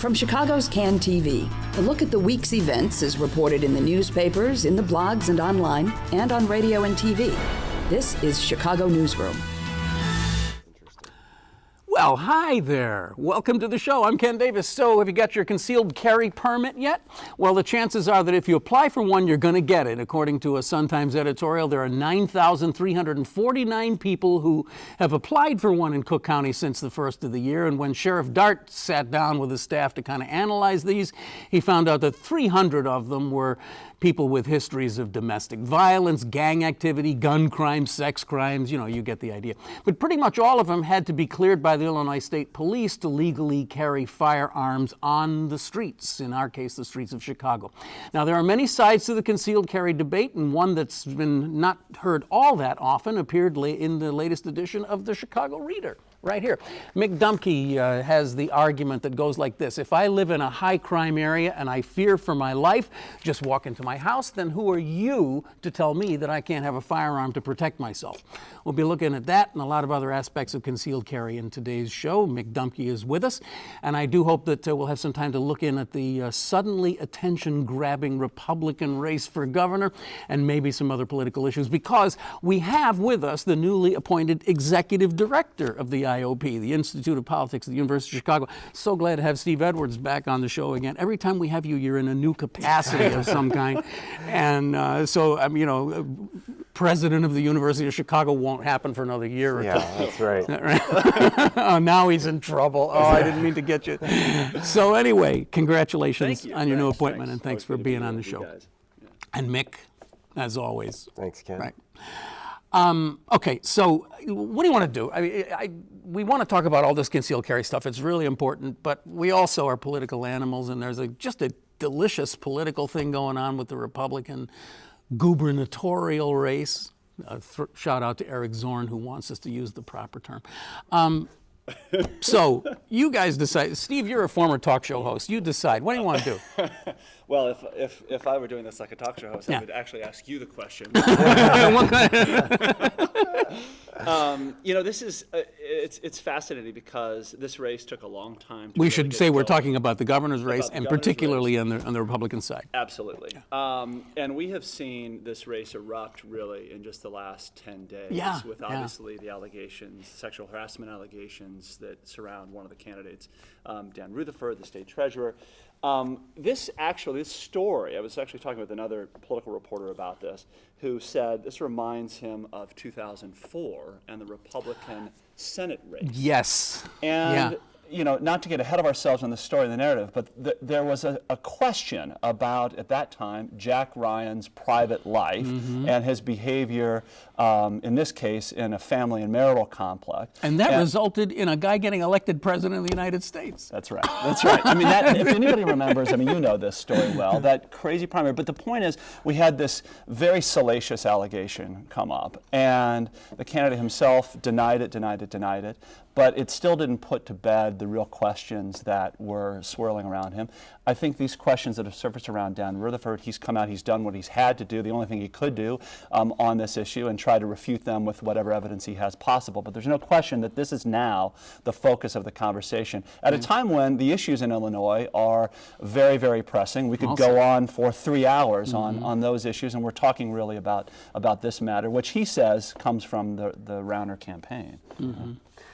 From Chicago's Can TV, a look at the week's events is reported in the newspapers, in the blogs and online, and on radio and TV. This is Chicago Newsroom. Well, hi there. Welcome to the show. I'm Ken Davis. So, have you got your concealed carry permit yet? Well, the chances are that if you apply for one, you're going to get it. According to a Sun-Times editorial, there are 9,349 people who have applied for one in Cook County since the first of the year. And when Sheriff Dart sat down with his staff to kind of analyze these, he found out that 300 of them were people with histories of domestic violence, gang activity, gun crimes, sex crimes, you get the idea. But pretty much all of them had to be cleared by the Illinois State Police to legally carry firearms on the streets, in our case, the streets of Chicago. Now, there are many sides to the concealed carry debate, and one that's been not heard all that often appeared in the latest edition of the Chicago Reader. Right here. Mick Dumke has the argument that goes like this. If I live in a high crime area and I fear for my life, just walk into my house, then who are you to tell me that I can't have a firearm to protect myself? We'll be looking at that and a lot of other aspects of concealed carry in today's show. Mick Dumke is with us, and I do hope that we'll have some time to look in at the suddenly attention-grabbing Republican race for governor and maybe some other political issues, because we have with us the newly appointed executive director of the IOP, the Institute of Politics at the University of Chicago. So glad to have Steve Edwards back on the show again. Every time we have you, you're in a new capacity of some kind. And president of the University of Chicago won't happen for another year or two. Yeah, that's right. Oh, now he's in trouble. Oh, I didn't mean to get you. So anyway, congratulations on your new appointment, and thanks for being on the show. Yeah. And Mick, as always. Thanks, Ken. Right. Okay, so what do you want to do? We want to talk about all this concealed carry stuff. It's really important, but we also are political animals, and there's just a delicious political thing going on with the Republican gubernatorial race. Shout out to Eric Zorn, who wants us to use the proper term. So you guys decide. Steve, you're a former talk show host. You decide. What do you want to do? Well, if I were doing this like a talk show host, I would actually ask you the question. This is it's fascinating because this race took a long time. We should say we're talking about the governor's race, and particularly on the Republican side. Absolutely. And we have seen this race erupt really in just the last 10 days. With obviously the allegations, sexual harassment allegations that surround one of the candidates, Dan Rutherford, the state treasurer. This story, I was actually talking with another political reporter about this, who said this reminds him of 2004 and the Republican Senate race. Yes. And not to get ahead of ourselves on the story and the narrative, but there was a question about, at that time, Jack Ryan's private life and his behavior, in this case, in a family and marital complex. And that resulted in a guy getting elected president of the United States. That's right. That's right. I mean, if anybody remembers, you know this story well, that crazy primary. But the point is, we had this very salacious allegation come up, and the candidate himself denied it. But it still didn't put to bed the real questions that were swirling around him. I think these questions that have surfaced around Dan Rutherford, he's come out, he's done what he's had to do, the only thing he could do on this issue, and try to refute them with whatever evidence he has possible. But there's no question that this is now the focus of the conversation at a time when the issues in Illinois are very, very pressing. We could go on for 3 hours on those issues, and we're talking really about this matter, which he says comes from the Rauner campaign.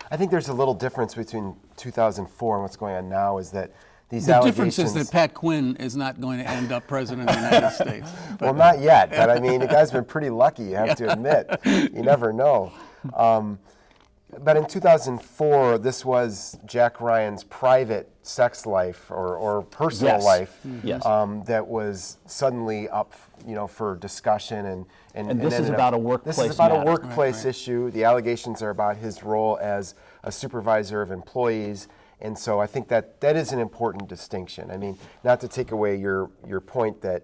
I think there's a little difference between 2004 and what's going on now, is that these allegations... The difference is that Pat Quinn is not going to end up president of the United States. Well, not yet, but the guy's been pretty lucky, you have to admit. You never know. But in 2004, this was Jack Ryan's private sex life or personal life that was suddenly up, for discussion and this is about a workplace. This is about a workplace issue. The allegations are about his role as a supervisor of employees, and so I think that is an important distinction. Not to take away your point that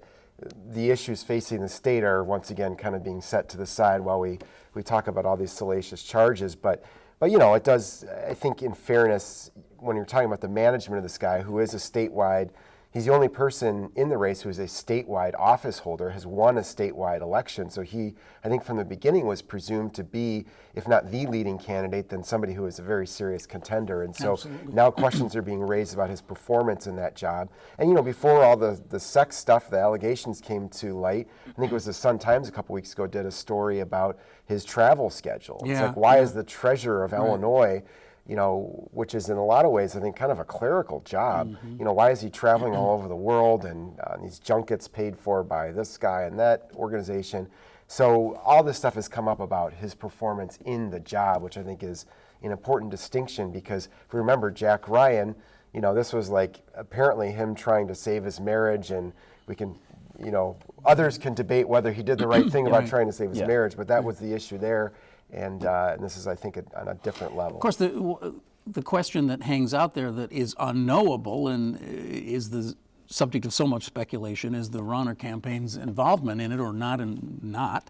the issues facing the state are once again kind of being set to the side while we talk about all these salacious charges, but it does, I think, in fairness, when you're talking about the management of this guy, who is a statewide, He's the only person in the race who is a statewide office holder, has won a statewide election. So he, I think from the beginning, was presumed to be, if not the leading candidate, then somebody who is a very serious contender. And so now questions are being raised about his performance in that job. And you know, before all the sex stuff, the allegations came to light, I think it was the Sun-Times a couple weeks ago did a story about his travel schedule. It's like, why is the treasurer of Illinois, you know, which is in a lot of ways, I think, kind of a clerical job. You know, why is he traveling all over the world and these junkets paid for by this guy and that organization? So all this stuff has come up about his performance in the job, which I think is an important distinction because if we remember Jack Ryan, you know, this was like apparently him trying to save his marriage, and we can, you know, others can debate whether he did the right thing about trying to save his marriage, but that was the issue there. And this is, I think, on a different level. Of course, the question that hangs out there that is unknowable and is the subject of so much speculation is the Rauner campaign's involvement in it or not and not.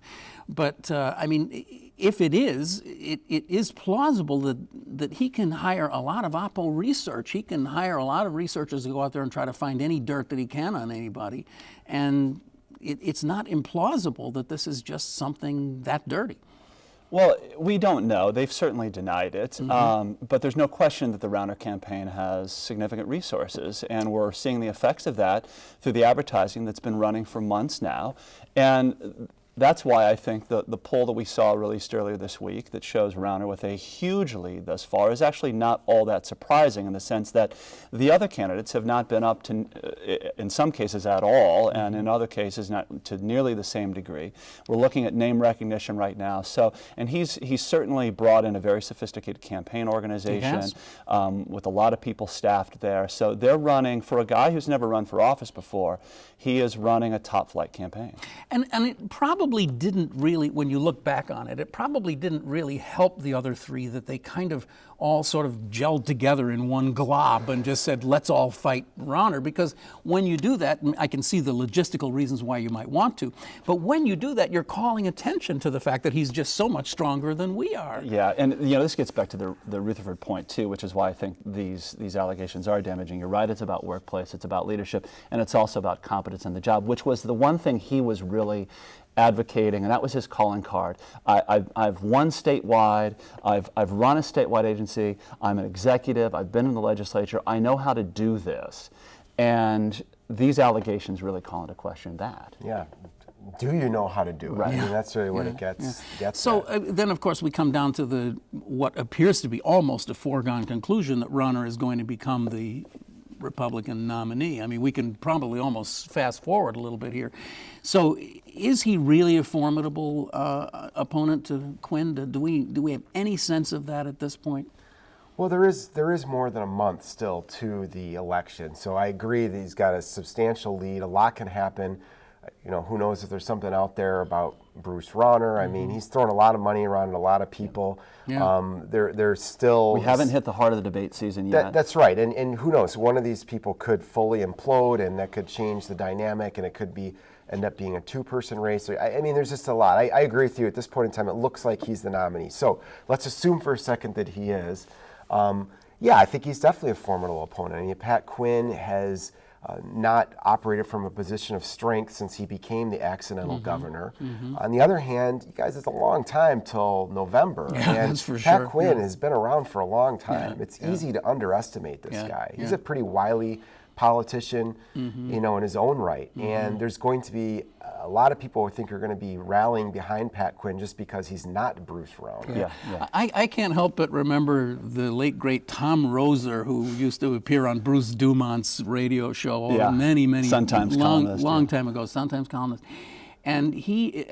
But, I mean, if it is, it is plausible that he can hire a lot of Oppo research. He can hire a lot of researchers to go out there and try to find any dirt that he can on anybody. And it's not implausible that this is just something that dirty. Well, we don't know. They've certainly denied it. But there's no question that the Rauner campaign has significant resources, and we're seeing the effects of that through the advertising that's been running for months now. And that's why I think the poll that we saw released earlier this week that shows Rauner with a huge lead thus far is actually not all that surprising in the sense that the other candidates have not been up to, in some cases at all, and in other cases not to nearly the same degree. We're looking at name recognition right now. So, and he's certainly brought in a very sophisticated campaign organization with a lot of people staffed there. So they're running, for a guy who's never run for office before, he is running a top-flight campaign. And it probably didn't really, when you look back on it, it probably didn't really help the other three that they kind of all sort of gelled together in one glob and just said, let's all fight Rauner. Because when you do that, I can see the logistical reasons why you might want to, but when you do that, you're calling attention to the fact that he's just so much stronger than we are. Yeah, and you know, this gets back to the Rutherford point too, which is why I think these allegations are damaging. You're right, it's about workplace, it's about leadership, and it's also about competence in the job, which was the one thing he was really advocating, and that was his calling card. I've won statewide, I've run a statewide agency, I'm an executive, I've been in the legislature, I know how to do this. And these allegations really call into question that. Yeah. Do you know how to do it? Right. I mean, that's really what it gets So at. then, of course, we come down to what appears to be almost a foregone conclusion that Rauner is going to become the Republican nominee. I mean, we can probably almost fast forward a little bit here. So is he really a formidable opponent to Quinn? Do we have any sense of that at this point? Well, there is more than a month still to the election. So I agree that he's got a substantial lead. A lot can happen. You know, who knows if there's something out there about Bruce Rauner. I mean, he's thrown a lot of money around and a lot of people. There's still... We haven't hit the heart of the debate season yet. That's right. And who knows? One of these people could fully implode, and that could change the dynamic, and it could end up being a two-person race. I mean, there's just a lot. I agree with you. At this point in time, it looks like he's the nominee. So let's assume for a second that he is. Yeah, I think he's definitely a formidable opponent. I mean, Pat Quinn has... not operated from a position of strength since he became the accidental governor. On the other hand, you guys, it's a long time till November. And that's for Pat sure. Quinn has been around for a long time. It's easy to underestimate this Yeah, guy. He's a pretty wily politician, you know, in his own right. And there's going to be a lot of people I think are going to be rallying behind Pat Quinn just because he's not Bruce Rauner. I can't help but remember the late, great Tom Roser, who used to appear on Bruce Dumont's radio show many Sun-Times columnist, long time ago, Sun-Times columnist. And he,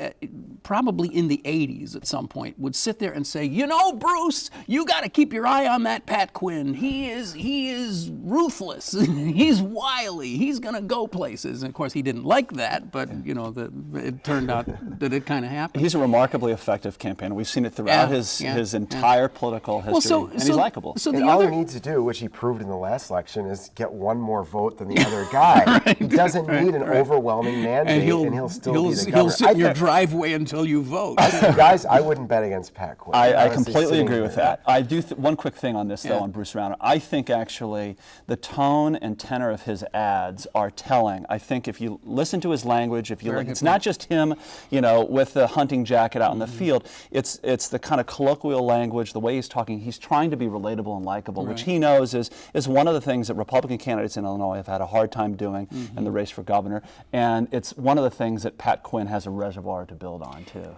probably in the 80s at some point, would sit there and say, you know, Bruce, you got to keep your eye on that Pat Quinn. He is ruthless. He's wily. He's going to go places. And of course, he didn't like that, but you know, it turned out that it kind of happened. He's a remarkably effective campaigner. We've seen it throughout his entire political history, and he's likable. So and all he needs to do, which he proved in the last election, is get one more vote than the other guy. He doesn't need an overwhelming mandate, and he'll still be the he'll governor. sit in your driveway until you vote. Guys, I wouldn't bet against Pat Quinn. I Honestly, completely sitting agree with there. that. I do one quick thing on this, though, Yeah. on Bruce Rauner. I think actually the tone and tenor of his ads are telling. I think if you listen to his language, if you look, it's not just him, with the hunting jacket out in the field. It's the kind of colloquial language, the way he's talking. He's trying to be relatable and likable, which he knows is one of the things that Republican candidates in Illinois have had a hard time doing in the race for governor, and it's one of the things that Pat Quinn has a reservoir to build on too.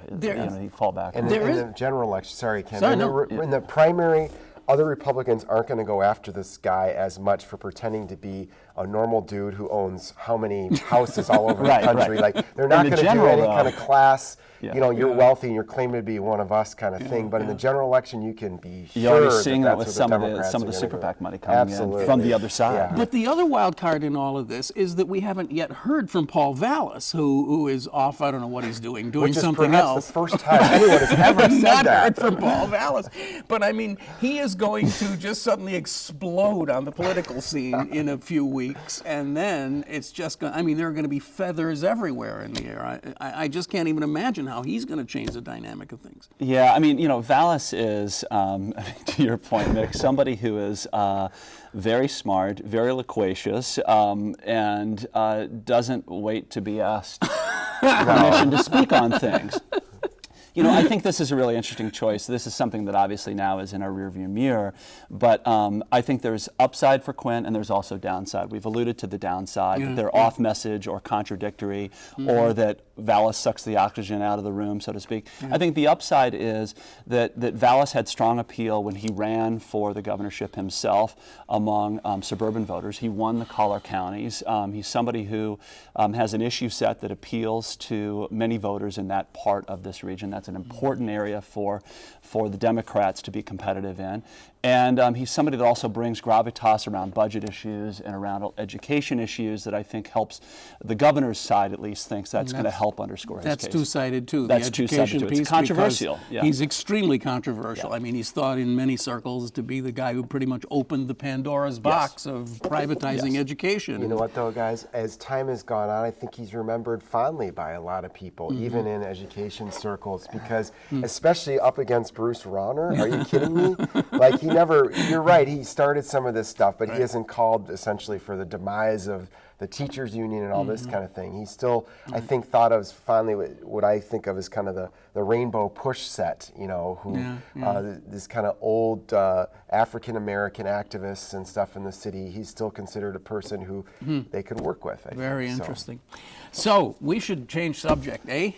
He fall back. And on. in the general election, sorry, Ken, Sorry, in the primary, other Republicans aren't going to go after this guy as much for pretending to be a normal dude who owns how many houses all over the country. Right. Like, they're not In the going to do general, any though, kind of class, you're wealthy and you're claiming to be one of us kind of thing. But in the general election, you can be You're sure already seeing that that's with where some of the Democrats are super gonna PAC go. money coming in from the other side. Yeah. But the other wild card in all of this is that we haven't yet heard from Paul Vallis, who is off, I don't know what he's doing Which is something perhaps else. the first time anyone has ever said Not that. heard from Paul Vallis. But I mean, he is going to just suddenly explode on the political scene in a few weeks, and then it's just going. I mean, there are going to be feathers everywhere in the air. I just can't even imagine how he's going to change the dynamic of things. Yeah, I mean, Vallis is, to your point, Mick, somebody who is very smart, very loquacious, and doesn't wait to be asked permission to speak on things. I think this is a really interesting choice. This is something that obviously now is in our rearview mirror, but I think there's upside for Quinn and there's also downside. We've alluded to the downside, that they're off message or contradictory, or that Vallis sucks the oxygen out of the room, so to speak. I think the upside is that Vallis had strong appeal when he ran for the governorship himself among suburban voters. He won the collar counties. He's somebody who has an issue set that appeals to many voters in that part of this region. That's an important area for the Democrats to be competitive in. And he's somebody that also brings gravitas around budget issues and around education issues that I think helps the governor's side, at least, thinks that's going to help underscore his case. That's two-sided too. That's the education two-sided too. piece, It's controversial. because Yeah. He's extremely controversial. I mean, he's thought in many circles to be the guy who pretty much opened the Pandora's box of privatizing education. You know what, though, guys? As time has gone on, I think he's remembered fondly by a lot of people, even in education circles, because especially up against Bruce Rauner. Are you kidding me? Like, he never, you're right, he started some of this stuff, but he hasn't called essentially for the demise of the teachers union and all this kind of thing. He's still, I think, thought of finally what I think of as kind of the rainbow push set, this kind of old African-American activists and stuff in the city. He's still considered a person who they could work with. I Very think. interesting. So we should change subject, eh?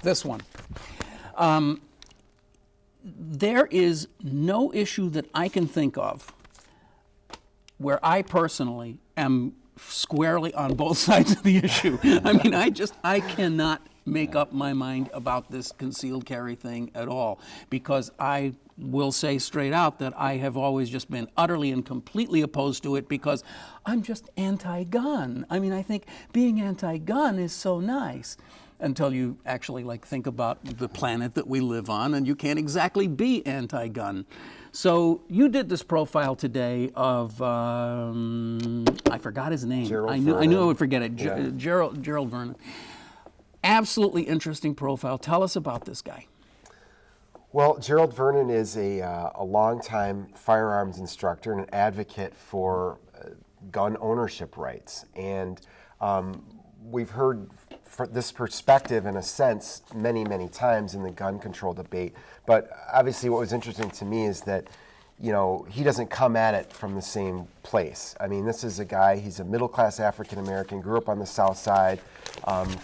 This one. There is no issue that I can think of where I personally am squarely on both sides of the issue. I mean, I cannot make up my mind about this concealed carry thing at all, because I will say straight out that I have always just been utterly and completely opposed to it because I'm just anti-gun. I mean, I think being anti-gun is so nice until you actually think about the planet that we live on, and you can't exactly be anti-gun. So you did this profile today of I forgot his name. I knew I would forget it. Gerald Vernon. Absolutely interesting profile. Tell us about this guy. Well, Gerald Vernon is a longtime firearms instructor and an advocate for gun ownership rights. And we've heard this perspective, in a sense, many, many times in the gun control debate. But obviously what was interesting to me is that, he doesn't come at it from the same place. I mean, this is a guy, he's a middle-class African-American, grew up on the South Side,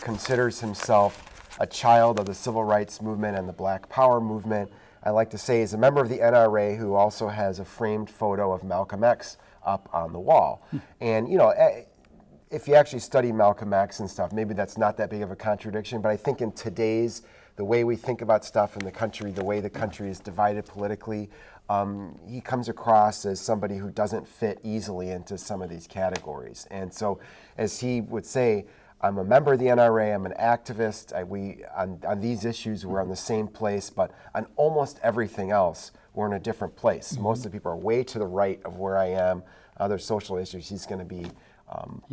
considers himself a child of the civil rights movement and the Black Power movement. I like to say he's a member of the NRA who also has a framed photo of Malcolm X up on the wall. And, if you actually study Malcolm X and stuff, maybe that's not that big of a contradiction, but I think in today's, the way we think about stuff in the country, the way the country is divided politically, he comes across as somebody who doesn't fit easily into some of these categories. And so, as he would say, I'm a member of the NRA, I'm an activist, on these issues we're on the same place, but on almost everything else, we're in a different place. Most of the people are way to the right of where I am. Other social issues, he's going to be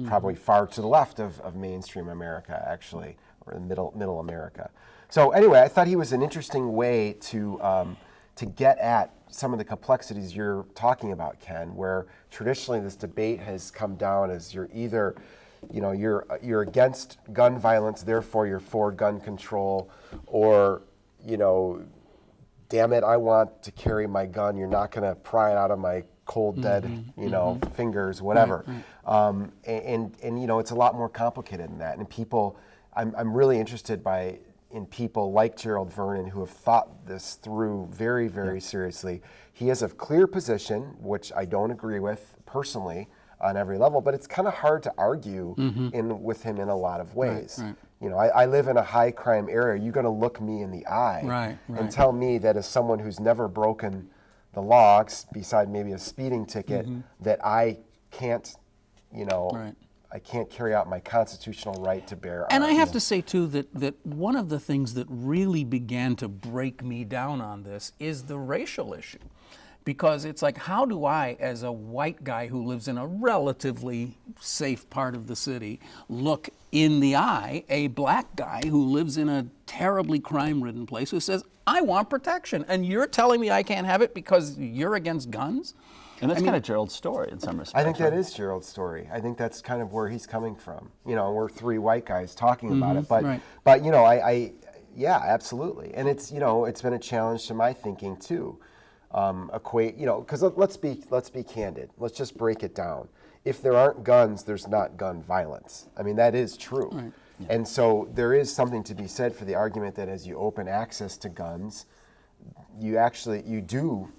probably far to the left of mainstream America, actually. or in middle America. So anyway, I thought he was an interesting way to get at some of the complexities you're talking about, Ken, where traditionally this debate has come down as you're either, you're against gun violence, therefore you're for gun control, or, damn it, I want to carry my gun. You're not going to pry it out of my cold, dead, fingers, whatever. And it's a lot more complicated than that. And people, I'm really interested in people like Gerald Vernon who have thought this through very, very seriously. He has a clear position, which I don't agree with personally on every level, but it's kind of hard to argue with him in a lot of ways. Right. I live in a high crime area. You're going to look me in the eye and tell me that as someone who's never broken the law, beside maybe a speeding ticket, that I can't, I can't carry out my constitutional right to bear arms. And I have to say, too, that one of the things that really began to break me down on this is the racial issue. Because it's like, how do I, as a white guy who lives in a relatively safe part of the city, look in the eye a black guy who lives in a terribly crime-ridden place who says, I want protection, and you're telling me I can't have it because you're against guns? And that's kind of Gerald's story in some respects. I think that is Gerald's story. I think that's kind of where he's coming from. We're three white guys talking about it, but yeah, absolutely. And it's been a challenge to my thinking too. Because let's be candid. Let's just break it down. If there aren't guns, there's not gun violence. I mean, that is true. Right. Yeah. And so there is something to be said for the argument that as you open access to guns, you do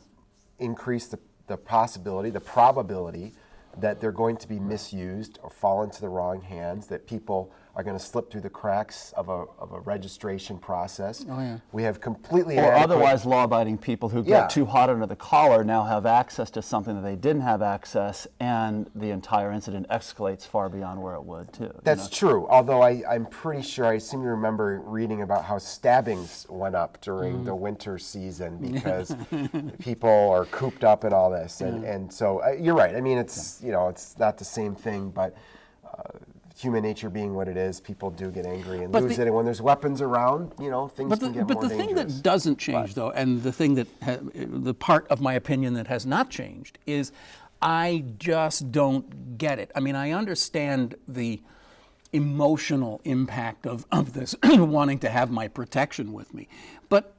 increase the possibility, the probability that they're going to be misused or fall into the wrong hands, that people are going to slip through the cracks of a registration process. Oh, yeah. We have completely or otherwise law-abiding people who get too hot under the collar now have access to something that they didn't have access, and the entire incident escalates far beyond where it would, too. That's true, although I'm pretty sure, I seem to remember reading about how stabbings went up during the winter season because people are cooped up and all this, and so you're right. I mean, it's it's not the same thing, but human nature being what it is, people do get angry and lose it. And when there's weapons around, things can get more dangerous. But the thing that doesn't change, though, and the thing that the part of my opinion that has not changed is I just don't get it. I mean, I understand the emotional impact of this, wanting to have my protection with me. But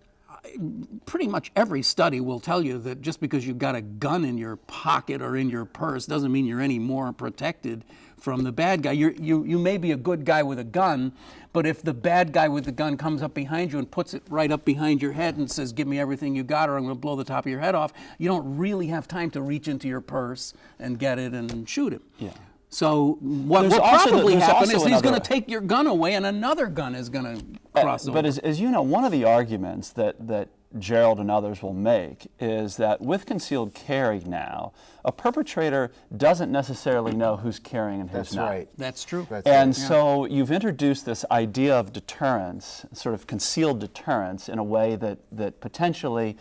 pretty much every study will tell you that just because you've got a gun in your pocket or in your purse doesn't mean you're any more protected from the bad guy. You may be a good guy with a gun, but if the bad guy with the gun comes up behind you and puts it right up behind your head and says, give me everything you got or I'm going to blow the top of your head off, you don't really have time to reach into your purse and get it and shoot him. Yeah. So what probably happen is he's going to take your gun away and another gun is going to cross over. But as you know, one of the arguments that Gerald and others will make is that with concealed carry now, a perpetrator doesn't necessarily know who's carrying and who's not. That's right. That's true. So you've introduced this idea of deterrence, sort of concealed deterrence, in a way that potentially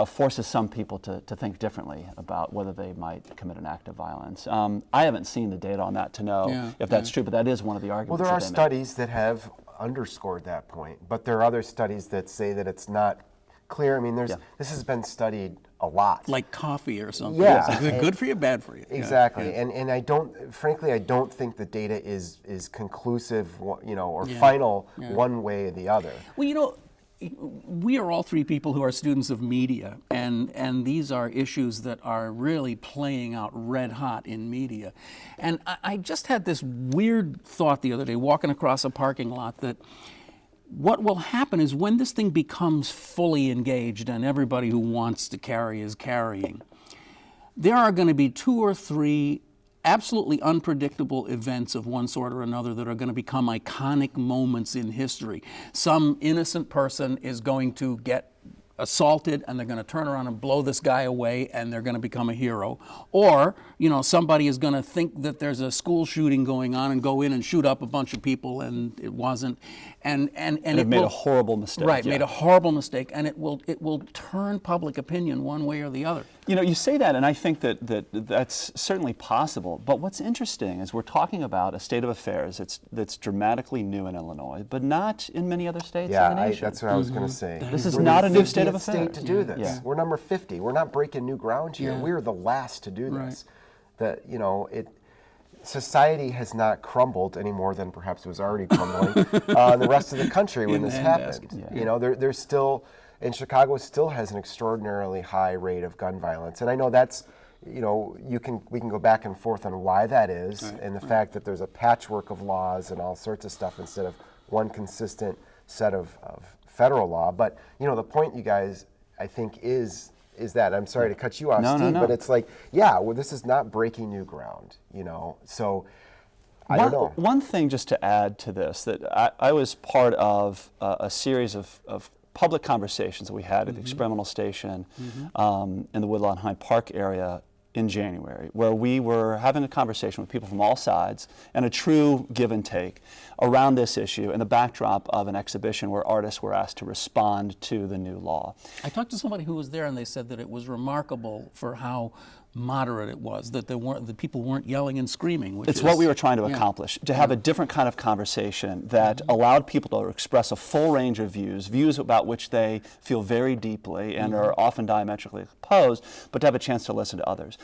forces some people to think differently about whether they might commit an act of violence. I haven't seen the data on that to know if that's true, but that is one of the arguments. Well, there are studies that have underscored that point, but there are other studies that say that it's not clear. I mean, this has been studied a lot. Like coffee or something. Yeah. Is it good for you, bad for you? Exactly. Yeah. And I don't think the data is conclusive, or final one way or the other. Well, we are all three people who are students of media, and these are issues that are really playing out red hot in media. And I just had this weird thought the other day, walking across a parking lot, that what will happen is when this thing becomes fully engaged and everybody who wants to carry is carrying, there are going to be 2 or 3 absolutely unpredictable events of one sort or another that are going to become iconic moments in history. Some innocent person is going to get assaulted and they're going to turn around and blow this guy away and they're going to become a hero, or somebody is going to think that there's a school shooting going on and go in and shoot up a bunch of people and it wasn't, and it made a horrible mistake. Right, yeah. made a horrible mistake, and it will turn public opinion one way or the other. You say that, and I think that's certainly possible. But what's interesting is we're talking about a state of affairs that's dramatically new in Illinois, but not in many other states in the nation. That's what I was going to say. This is We're not the a new state of 50th affairs. state to do this. Yeah. We're number 50. We're not breaking new ground here. Yeah. We're the last to do this. Right. Society has not crumbled any more than perhaps it was already crumbling in the rest of the country when this happened. Yeah. There's still, and Chicago still has an extraordinarily high rate of gun violence. And I know that's, we can go back and forth on why that is, and the fact that there's a patchwork of laws and all sorts of stuff instead of one consistent set of federal law. But, the point, you guys, I think is that, I'm sorry to cut you off, Steve, but it's like, this is not breaking new ground, so I don't know. One thing just to add to this, that I was part of a series of public conversations that we had at the experimental station in the Woodlawn Hyde Park area in January, where we were having a conversation with people from all sides and a true give and take around this issue in the backdrop of an exhibition where artists were asked to respond to the new law. I talked to somebody who was there, and they said that it was remarkable for how moderate it was, that the people weren't yelling and screaming. It's what we were trying to accomplish, to have a different kind of conversation that allowed people to express a full range of views about which they feel very deeply and are often diametrically opposed, but to have a chance to listen to others.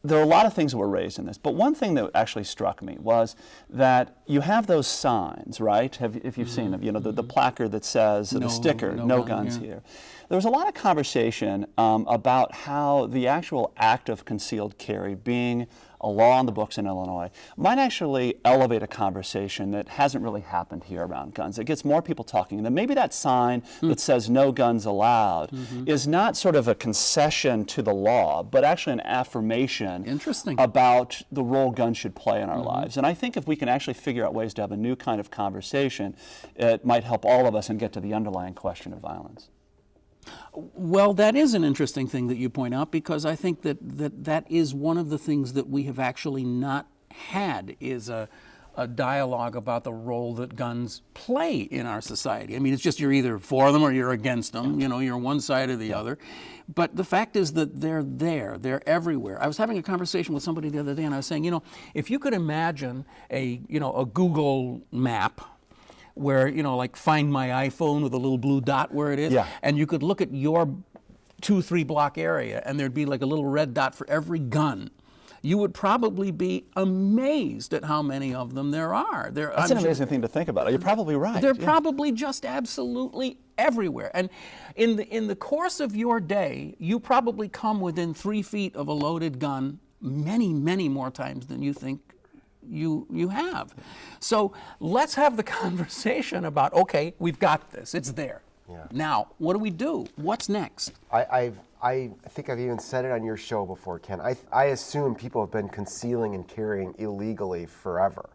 There are a lot of things that were raised in this, but one thing that actually struck me was that you have those signs, right? If you've seen them, the placard that says, the sticker, no guns here. There was a lot of conversation about how the actual act of concealed carry being a law on the books in Illinois might actually elevate a conversation that hasn't really happened here around guns. It gets more people talking, and then maybe that sign that says no guns allowed is not sort of a concession to the law, but actually an affirmation about the role guns should play in our lives. And I think if we can actually figure out ways to have a new kind of conversation, it might help all of us and get to the underlying question of violence. Well, that is an interesting thing that you point out, because I think that is one of the things that we have actually not had, is a dialogue about the role that guns play in our society. I mean, it's just you're either for them or you're against them. You're one side or the other. But the fact is that they're there. They're everywhere. I was having a conversation with somebody the other day, and I was saying, if you could imagine a Google map where, like Find My iPhone with a little blue dot where it is, and you could look at your 2-3 block area, and there'd be like a little red dot for every gun, you would probably be amazed at how many of them there are. That's an amazing thing to think about. You're probably right. They're probably just absolutely everywhere. And in the course of your day, you probably come within 3 feet of a loaded gun many, many more times than you think you have. So let's have the conversation about, okay, we've got this, it's there. Now, what do we do? What's next? I think I've even said it on your show before, Ken. I assume people have been concealing and carrying illegally forever.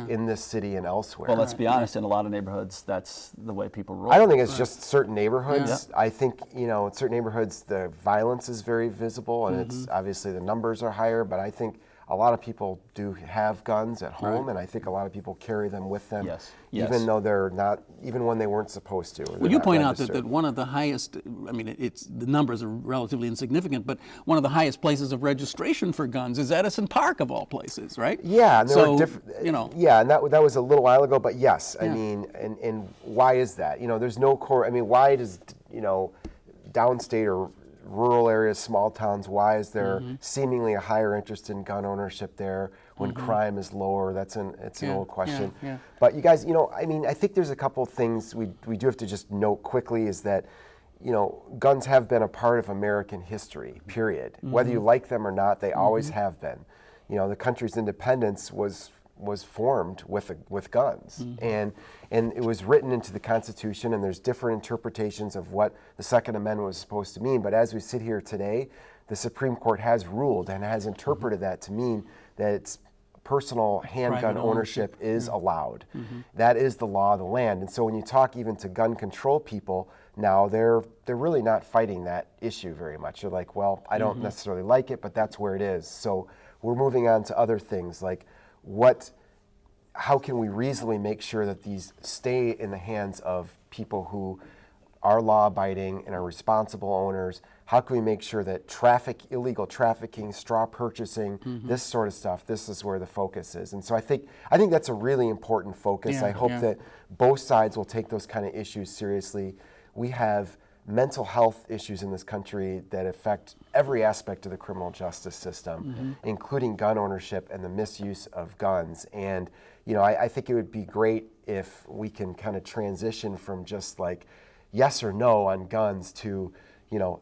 In this city and elsewhere. Well, let's be honest, in a lot of neighborhoods, that's the way people roll. I don't think it's just certain neighborhoods. I think, in certain neighborhoods, the violence is very visible, and it's obviously the numbers are higher, but I think a lot of people do have guns at home, and I think a lot of people carry them with them, even though they're not, even when they weren't supposed to. Well, you point out that one of the highest, the numbers are relatively insignificant, but one of the highest places of registration for guns is Edison Park, of all places, right? Yeah, and there were different, Yeah, and that was a little while ago, but yes, I mean, and why is that? There's no core, why does, downstate or rural areas, small towns, why is there seemingly a higher interest in gun ownership there when crime is lower? It's an old question. But you guys, I think there's a couple things we do have to just note quickly, is that, guns have been a part of American history, period. Whether you like them or not, they always have been. The country's independence was formed with guns, and it was written into the Constitution, and there's different interpretations of what the Second Amendment was supposed to mean. But as we sit here today, the Supreme Court has ruled and has interpreted that to mean that it's personal handgun ownership is allowed. That is the law of the land. And so when you talk even to gun control people, now they're really not fighting that issue very much. They're like, well, I don't necessarily like it, but that's where it is. So we're moving on to other things like how can we reasonably make sure that these stay in the hands of people who are law-abiding and are responsible owners? How can we make sure that illegal trafficking, straw purchasing, this sort of stuff, this is where the focus is. And so I think that's a really important focus. I hope that both sides will take those kind of issues seriously. We have mental health issues in this country that affect every aspect of the criminal justice system, including gun ownership and the misuse of guns. And I think it would be great if we can kind of transition from just like yes or no on guns to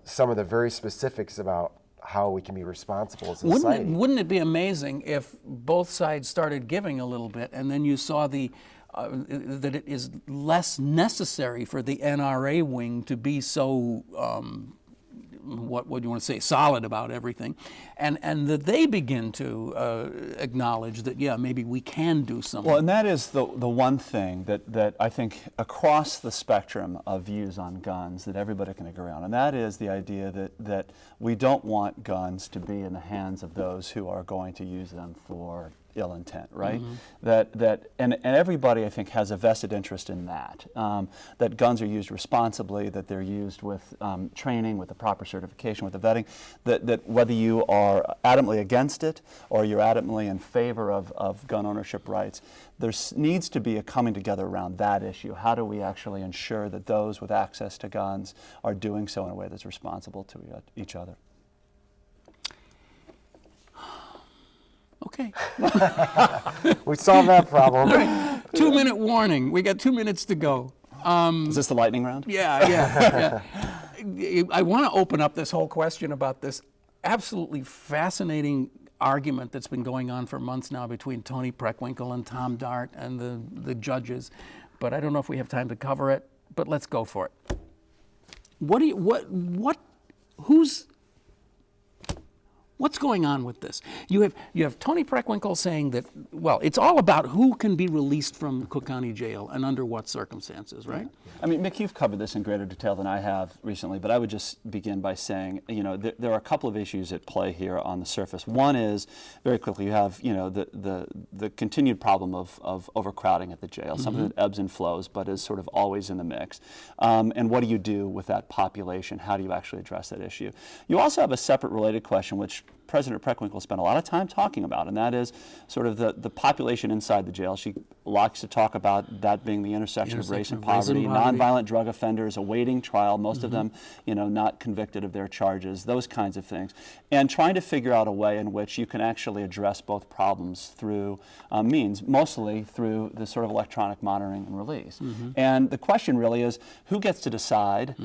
some of the very specifics about how we can be responsible as a society. Wouldn't it be amazing if both sides started giving a little bit, and then you saw that it is less necessary for the NRA wing to be so what would you want to say, solid about everything, and that they begin to acknowledge that maybe we can do something. Well, and that is the one thing that I think across the spectrum of views on guns that everybody can agree on, and that is the idea that we don't want guns to be in the hands of those who are going to use them for ill intent, right? And everybody, I think, has a vested interest in that. That guns are used responsibly, that they're used with training, with the proper certification, with the vetting. That whether you are adamantly against it or you're adamantly in favor of gun ownership rights, there needs to be a coming together around that issue. How do we actually ensure that those with access to guns are doing so in a way that's responsible to each other? Okay. We solved that problem. All right. 2-minute warning. We got 2 minutes to go. Is this the lightning round? Yeah. I want to open up this whole question about this absolutely fascinating argument that's been going on for months now between Tony Preckwinkle and Tom Dart and the judges, but I don't know if we have time to cover it. But let's go for it. What's going on with this? You have Tony Preckwinkle saying that, well, it's all about who can be released from Cook County Jail and under what circumstances, right? I mean, Mick, you've covered this in greater detail than I have recently, but I would just begin by saying, there are a couple of issues at play here on the surface. One is, very quickly, you have, the continued problem of overcrowding at the jail, something that ebbs and flows, but is sort of always in the mix. And what do you do with that population? How do you actually address that issue? You also have a separate related question, which President Preckwinkle spent a lot of time talking about, and that is sort of the population inside the jail. She likes to talk about that being the intersection of race and poverty, nonviolent drug offenders awaiting trial, most of them, not convicted of their charges, those kinds of things, and trying to figure out a way in which you can actually address both problems through means, mostly through the sort of electronic monitoring and release. And the question really is, who gets to decide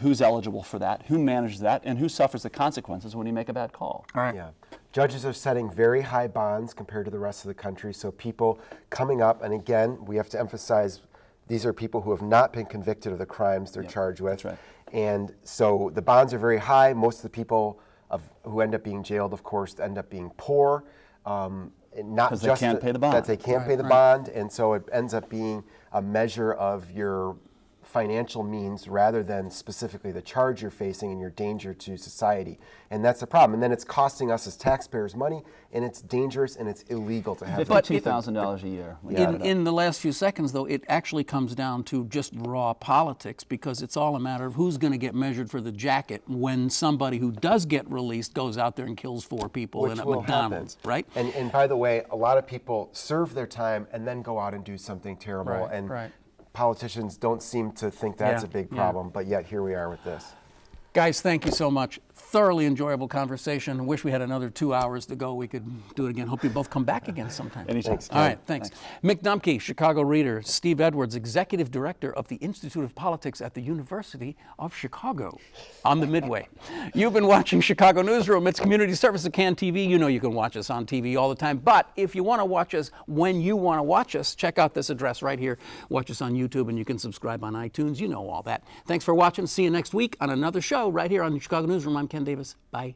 who's eligible for that, who manages that, and who suffers the consequences when you make a bad call? All right. Yeah. Judges are setting very high bonds compared to the rest of the country, so people coming up, and again, we have to emphasize these are people who have not been convicted of the crimes they're charged with. That's right. And so the bonds are very high. Most of the people who end up being jailed, of course, end up being poor. Not because they can't pay the bond. That they can't pay the bond, and so it ends up being a measure of your financial means rather than specifically the charge you're facing and your danger to society. And that's the problem. And then it's costing us as taxpayers money, and it's dangerous and it's illegal to have $52,000 a year. In the last few seconds, though, it actually comes down to just raw politics, because it's all a matter of who's going to get measured for the jacket when somebody who does get released goes out there and kills 4 people in a McDonald's, right? And by the way, a lot of people serve their time and then go out and do something terrible. Politicians don't seem to think that's a big problem, but yet here we are with this. Guys, thank you so much. Thoroughly enjoyable conversation. Wish we had another 2 hours to go. We could do it again. Hope you both come back again sometime. Anytime. All right, thanks. Mick Dumke, Chicago Reader. Steve Edwards, Executive Director of the Institute of Politics at the University of Chicago on the Midway. You've been watching Chicago Newsroom. It's community service of CAN TV. You know you can watch us on TV all the time. But if you want to watch us when you want to watch us, check out this address right here. Watch us on YouTube, and you can subscribe on iTunes. You know all that. Thanks for watching. See you next week on another show right here on Chicago Newsroom. I'm Ken Davis. Bye.